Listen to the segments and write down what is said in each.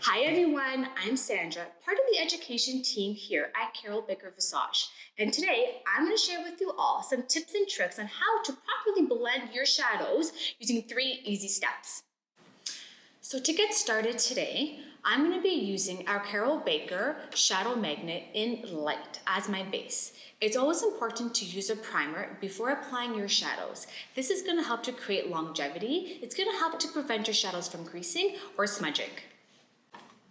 Hi everyone, I'm Sandra, part of the education team here at Caryl Baker Visage. And today I'm going to share with you all some tips and tricks on how to properly blend your shadows using 3 easy steps. So to get started today, I'm going to be using our Caryl Baker Shadow Magnet in Light as my base. It's always important to use a primer before applying your shadows. This is going to help to create longevity. It's going to help to prevent your shadows from creasing or smudging.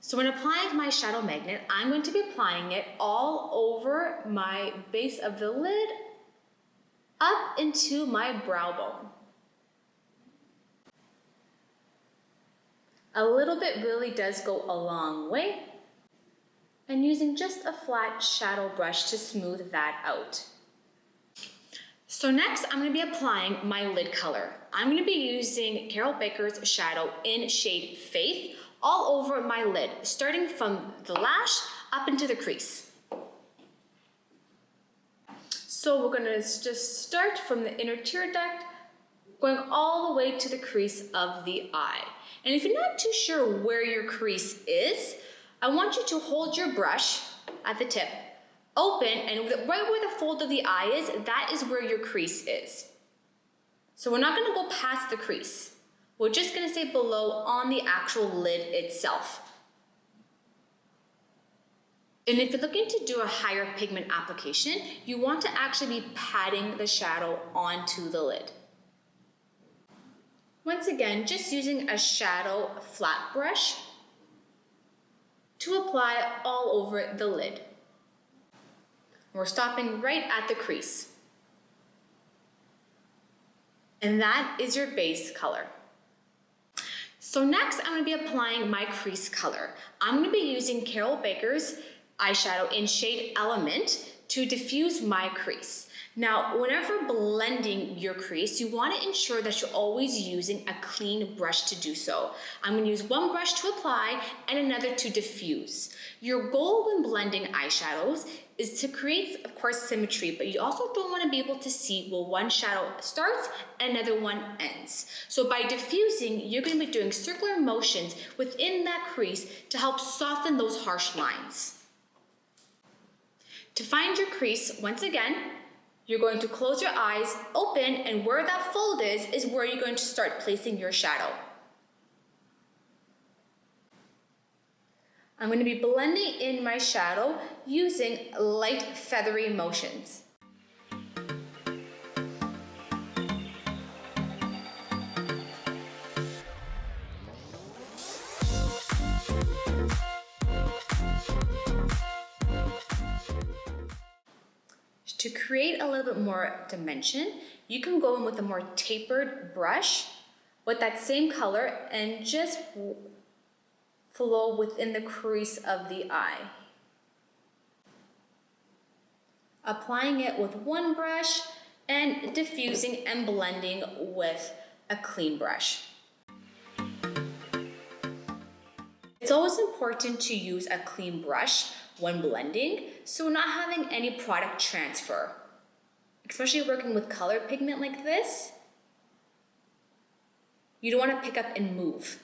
So when applying my shadow magnet, I'm going to be applying it all over my base of the lid, up into my brow bone. A little bit really does go a long way. And using just a flat shadow brush to smooth that out. So next, I'm going to be applying my lid color. I'm going to be using Caryl Baker's shadow in shade Faith all over my lid, starting from the lash up into the crease. So we're going to just start from the inner tear duct, going all the way to the crease of the eye. And if you're not too sure where your crease is, I want you to hold your brush at the tip, open, and right where the fold of the eye is, that is where your crease is. So we're not going to go past the crease. We're just going to stay below on the actual lid itself. And if you're looking to do a higher pigment application, you want to actually be patting the shadow onto the lid. Once again, just using a shadow flat brush to apply all over the lid. We're stopping right at the crease. And that is your base color. So next, I'm going to be applying my crease color. I'm going to be using Caryl Baker's eyeshadow in shade Element to diffuse my crease. Now, whenever blending your crease, you want to ensure that you're always using a clean brush to do so. I'm going to use one brush to apply and another to diffuse. Your goal when blending eyeshadows is to create, of course, symmetry, but you also don't want to be able to see where one shadow starts and another one ends. So by diffusing, you're going to be doing circular motions within that crease to help soften those harsh lines. To find your crease, once again, you're going to close your eyes, open, and where that fold is where you're going to start placing your shadow. I'm going to be blending in my shadow using light feathery motions. To create a little bit more dimension, you can go in with a more tapered brush with that same color and just flow within the crease of the eye. Applying it with one brush and diffusing and blending with a clean brush. It's always important to use a clean brush when blending, so we're not having any product transfer. Especially working with colored pigment like this, you don't want to pick up and move.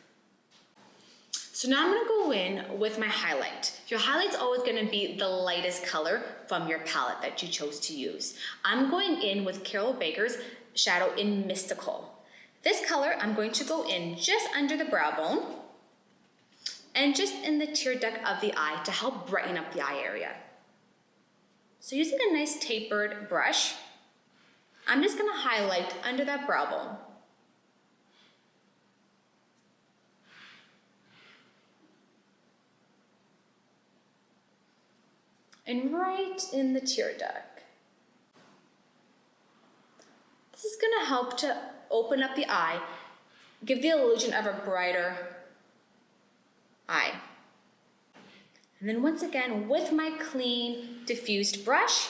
So now I'm going to go in with my highlight. Your highlight's always going to be the lightest color from your palette that you chose to use. I'm going in with Caryl Baker's shadow in Mystical. This color, I'm going to go in just under the brow bone and just in the tear duct of the eye to help brighten up the eye area. So using a nice tapered brush, I'm just going to highlight under that brow bone. And right in the tear duct. This is going to help to open up the eye, give the illusion of a brighter eye. And then once again, with my clean, diffused brush,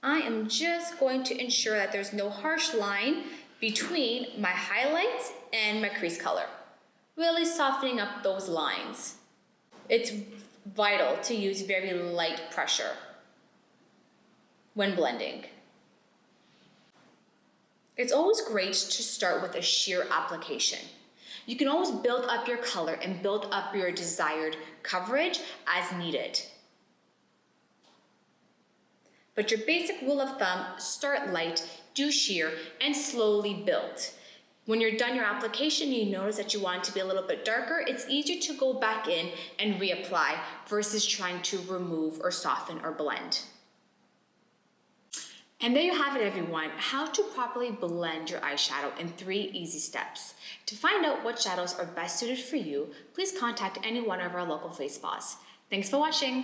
I am just going to ensure that there's no harsh line between my highlights and my crease color. Really softening up those lines. It's vital to use very light pressure when blending. It's always great to start with a sheer application. You can always build up your color and build up your desired coverage as needed. But your basic rule of thumb, start light, do sheer, and slowly build. When you're done your application and you notice that you want it to be a little bit darker, it's easier to go back in and reapply versus trying to remove or soften or blend. And there you have it, everyone, how to properly blend your eyeshadow in 3 easy steps. To find out what shadows are best suited for you, please contact any one of our local face spas. Thanks for watching.